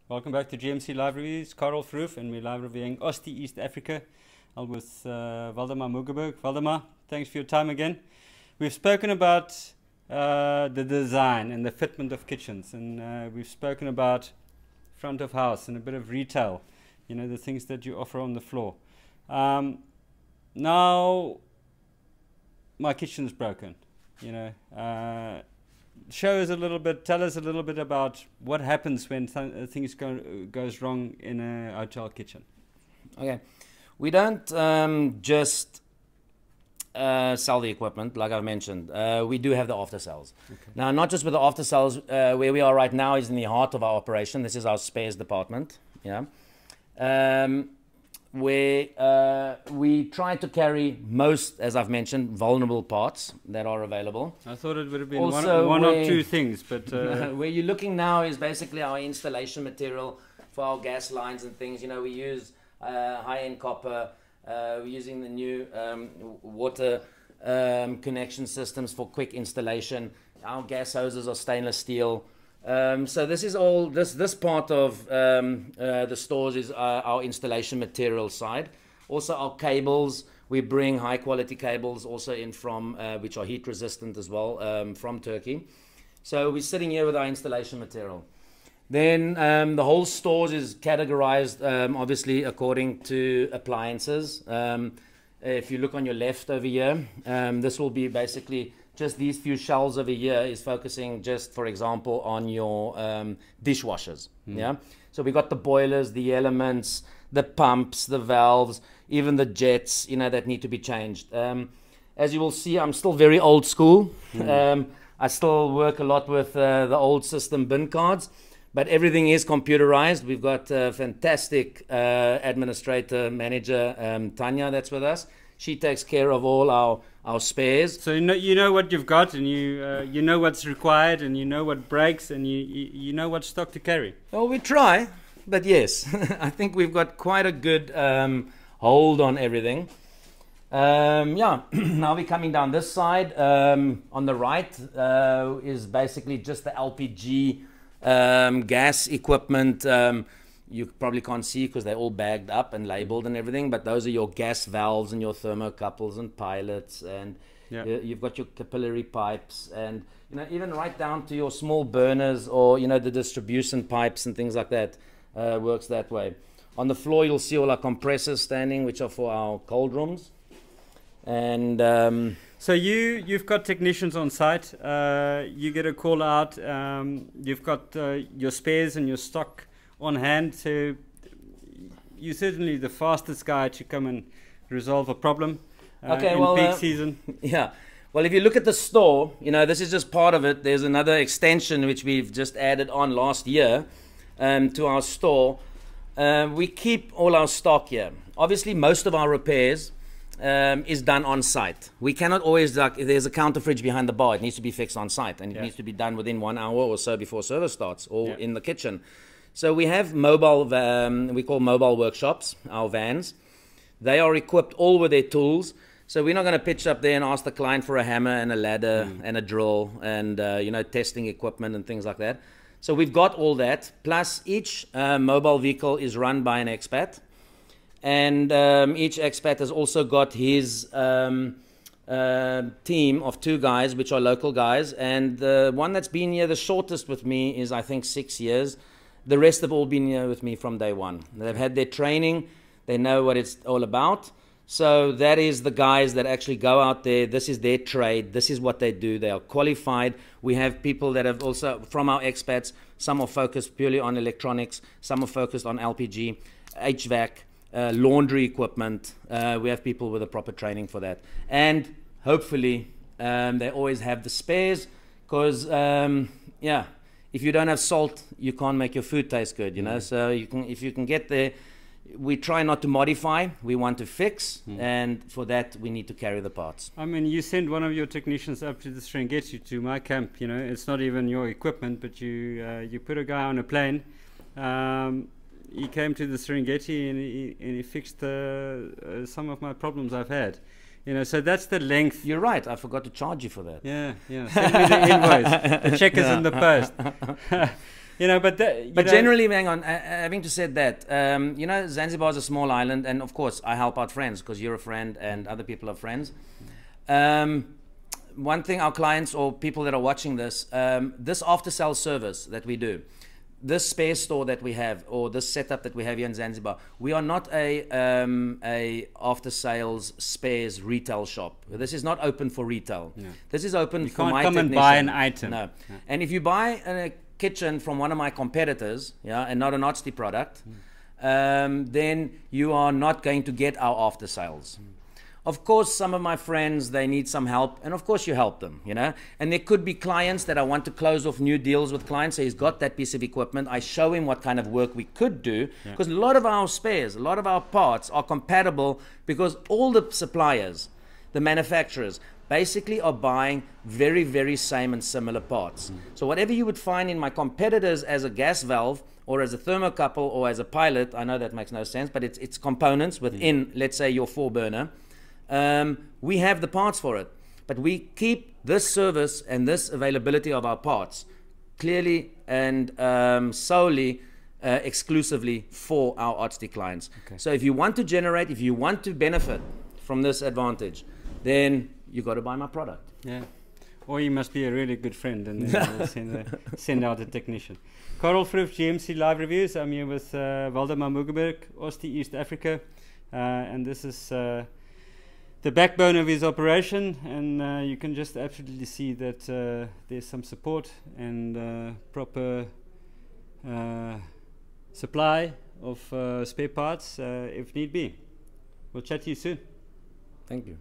Welcome back to GMC Live Reviews. Karel Verhoef, and we're live reviewing Ozti East Africa with Waldemar Mugeberg. Waldemar, thanks for your time again. We've spoken about the design and the fitment of kitchens, and we've spoken about front of house and a bit of retail, you know, the things that you offer on the floor. Now, my kitchen's broken, you know. Show us a little bit, tell us a little bit about what happens when things goes wrong in a hotel kitchen. Okay, we don't just sell the equipment, like I've mentioned. We do have the after sales. Okay. Now, not just with the after sales, where we are right now is in the heart of our operation. This is our spares department. Yeah. Where we try to carry most, as I've mentioned, vulnerable parts that are available. I thought it would have been one or two things, but where you're looking now is basically our installation material for our gas lines and things. You know, we use high-end copper. We're using the new water connection systems for quick installation. Our gas hoses are stainless steel. So this is all, this part of the stores is our installation material side. Also our cables, we bring high quality cables also in from, which are heat resistant as well, from Turkey. So we're sitting here with our installation material. Then the whole stores is categorized obviously according to appliances. If you look on your left over here, this will be basically just these few shelves over here is focusing just, for example, on your dishwashers. Yeah. So we got the boilers, the elements, the pumps, the valves, even the jets, you know, that need to be changed. As you will see, I'm still very old school. I still work a lot with the old system bin cards, but everything is computerized. We've got a fantastic administrator, manager, Tanya, that's with us. She takes care of all our spares. So you know what you've got, and you know what's required, and you know what breaks, and you know what stock to carry. Well, we try, but yes, I think we've got quite a good hold on everything. Yeah, now we're coming down this side. On the right is basically just the LPG gas equipment. You probably can't see because they're all bagged up and labeled and everything, but those are your gas valves and your thermocouples and pilots, and you've got your capillary pipes, and you know, even right down to your small burners, or you know, the distribution pipes and things like that works that way. On the floor you'll see all our compressors standing, which are for our cold rooms. And so you've got technicians on site. You get a call out. You've got your spares and your stock on hand, so you're certainly the fastest guy to come and resolve a problem in peak season. Yeah, well, if you look at the store, you know, this is just part of it. There's another extension which we've just added on last year to our store. We keep all our stock here. Obviously, most of our repairs is done on site. We cannot always, like, if there's a counter fridge behind the bar, it needs to be fixed on site, and it needs to be done within 1 hour or so before service starts, or in the kitchen. So we have mobile, we call mobile workshops, our vans. They are equipped all with their tools. So we're not going to pitch up there and ask the client for a hammer and a ladder and a drill and, you know, testing equipment and things like that. So we've got all that. Plus each mobile vehicle is run by an expat. And each expat has also got his team of 2 guys, which are local guys. And the one that's been here the shortest with me is, I think, 6 years. The rest have all been here with me from day one. They've had their training. They know what it's all about. So that is the guys that actually go out there. This is their trade. This is what they do. They are qualified. We have people that have also, from our expats, some are focused purely on electronics. Some are focused on LPG, HVAC, laundry equipment. We have people with a proper training for that. And hopefully they always have the spares, because, yeah, if you don't have salt, you can't make your food taste good, you know. So you can, if you can get there, we try not to modify, we want to fix, and for that we need to carry the parts. I mean, you send one of your technicians up to the Serengeti, to my camp, you know. It's not even your equipment, but you put a guy on a plane. He came to the Serengeti and he fixed some of my problems I've had. You know, so that's the length. You're right. I forgot to charge you for that. Yeah, yeah. Send me the invoice. The check is in the post. You know, but generally, hang on. Having to said that, you know, Zanzibar is a small island, and of course, I help out friends because you're a friend and other people are friends. One thing, our clients or people that are watching this, this after-sales service that we do, this spare store that we have, or this setup that we have here in Zanzibar, we are not a after-sales spares retail shop. This is not open for retail. No. This is open for my technician. You can't come and buy an item. No. Yeah. And if you buy a kitchen from one of my competitors, yeah, and not an Ozti product, then you are not going to get our after-sales. Of course, some of my friends, they need some help, and of course you help them, you know. And there could be clients that I want to close off new deals with clients, so he's got that piece of equipment. I show him what kind of work we could do, because a lot of our spares, a lot of our parts are compatible, because all the suppliers, the manufacturers, basically are buying very, very same and similar parts. So whatever you would find in my competitors as a gas valve, or as a thermocouple, or as a pilot, I know that makes no sense, but it's components within, let's say, your 4-burner. We have the parts for it, but we keep this service and this availability of our parts clearly and solely exclusively for our Ozti clients. Okay. So if you want to generate, if you want to benefit from this advantage, then you got to buy my product. Yeah, or you must be a really good friend, and then we'll send out a technician. Karel Vroof, GMC Live Reviews. I'm here with Waldemar Mugeberg, Ozti East Africa, and this is the backbone of his operation, and you can just absolutely see that there's some support and proper supply of spare parts if need be. We'll chat to you soon. Thank you.